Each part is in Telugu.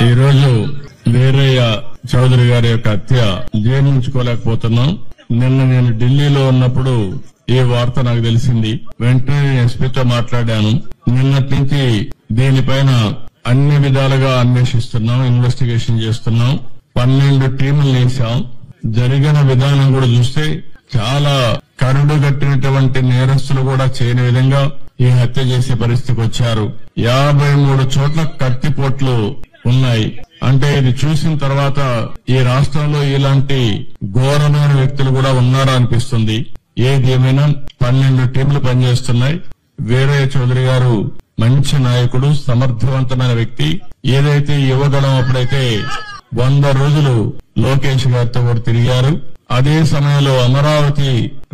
ఈ రోజు వీరయ్య చౌదరి గారి యొక్క హత్య జీర్ణించుకోలేకపోతున్నాం. నిన్న నేను ఢిల్లీలో ఉన్నప్పుడు ఈ వార్త నాకు తెలిసింది. వెంటనే ఎస్పీతో మాట్లాడాను. నిన్నటి నుంచి దీనిపైన అన్ని విధాలుగా అన్వేషిస్తున్నాం, ఇన్వెస్టిగేషన్ చేస్తున్నాం. 12 టీములు వేశాం. జరిగిన విధానం కూడా చూస్తే చాలా కరుడుగట్టినటువంటి నేరస్తులు కూడా చేయని విధంగా ఈ హత్య చేసే పరిస్థితికి వచ్చారు. 53 చోట్ల కత్తిపోట్లు ఉన్నాయి. అంటే ఇది చూసిన తర్వాత ఈ రాష్ట్రంలో ఇలాంటి ఘోరమైన వ్యక్తులు కూడా ఉన్నారా అనిపిస్తుంది. ఏది ఏమైనా 12 టీంలు పనిచేస్తున్నాయి. వీరయ్య చౌదరి గారు మంచి నాయకుడు, సమర్థవంతమైన వ్యక్తి. ఏదైతే యువగళం అప్పుడైతే 100 రోజులు లోకేష్ గారితో కూడా తిరిగారు. అదే సమయంలో అమరావతి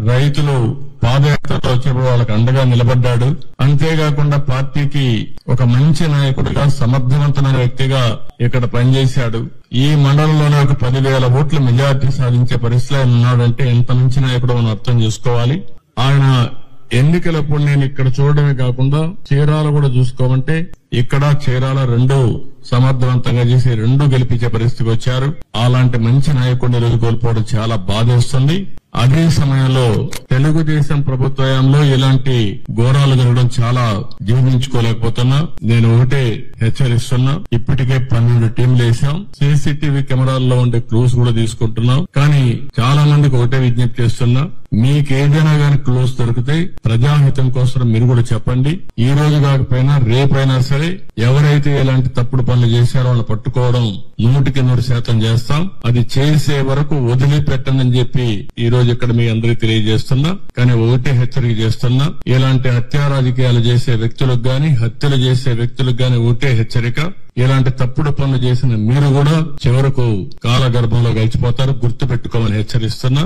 రైతులు పాదయాత్రలో వచ్చేప్పుడు వాళ్ళకి అండగా నిలబడ్డాడు. అంతేకాకుండా పార్టీకి ఒక మంచి నాయకుడిగా, సమర్థవంతమైన వ్యక్తిగా ఇక్కడ పనిచేశాడు. ఈ మండలంలోనే ఒక 10,000 ఓట్ల మెజార్టీ సాధించే పరిస్థితిలో ఉన్నాడంటే ఎంత మంచి నాయకుడు మనం అర్థం చేసుకోవాలి. ఆయన ఎన్నికలప్పుడు నేను ఇక్కడ చూడడమే కాకుండా చీరాల కూడా చూసుకోమంటే ఇక్కడ చీరాల 2 సమర్థవంతంగా చేసి 2 గెలిపించే పరిస్థితికి వచ్చారు. అలాంటి మంచి నాయకుడిని రోజు కోల్పోవడం చాలా బాధేస్తుంది. అదే సమయంలో తెలుగుదేశం ప్రభుత్వంలో ఇలాంటి ఘోరాలు జరగడం చాలా జీర్ణించుకోలేకపోతున్నా. నేను ఒకటే హెచ్చరిస్తున్నా. ఇప్పటికే 12 టీంలు వేసాం. సీసీటీవీ కెమెరాల్లో ఉండే క్లూస్ కూడా తీసుకుంటున్నాం. కానీ చాలా మందికి ఒకటే విజ్ఞప్తి చేస్తున్నా, మీకేదైనా గానీ క్లూస్ దొరికితే ప్రజాహితం కోసం మీరు కూడా చెప్పండి. ఈ రోజు కాకపోయినా రేపైనా సరే ఎవరైతే ఇలాంటి తప్పుడు పనులు చేశారో వాళ్ళని పట్టుకోవడం 100% చేస్తాం. అది చేసే వరకు వదిలిపెట్టనని చెప్పి ఈ రోజు ఇక్కడ మీ అందరికీ తెలియజేస్తున్నా. కానీ ఒకటే హెచ్చరిక చేస్తున్నా, ఇలాంటి హత్యా రాజకీయాలు చేసే వ్యక్తులకు గాని, హత్యలు చేసే వ్యక్తులకు గాని ఒకటే హెచ్చరిక, ఇలాంటి తప్పుడు పనులు చేసిన మీరు కూడా చివరకు కాలగర్భంలో గడిచిపోతారు. గుర్తు పెట్టుకోమని హెచ్చరిస్తున్నా.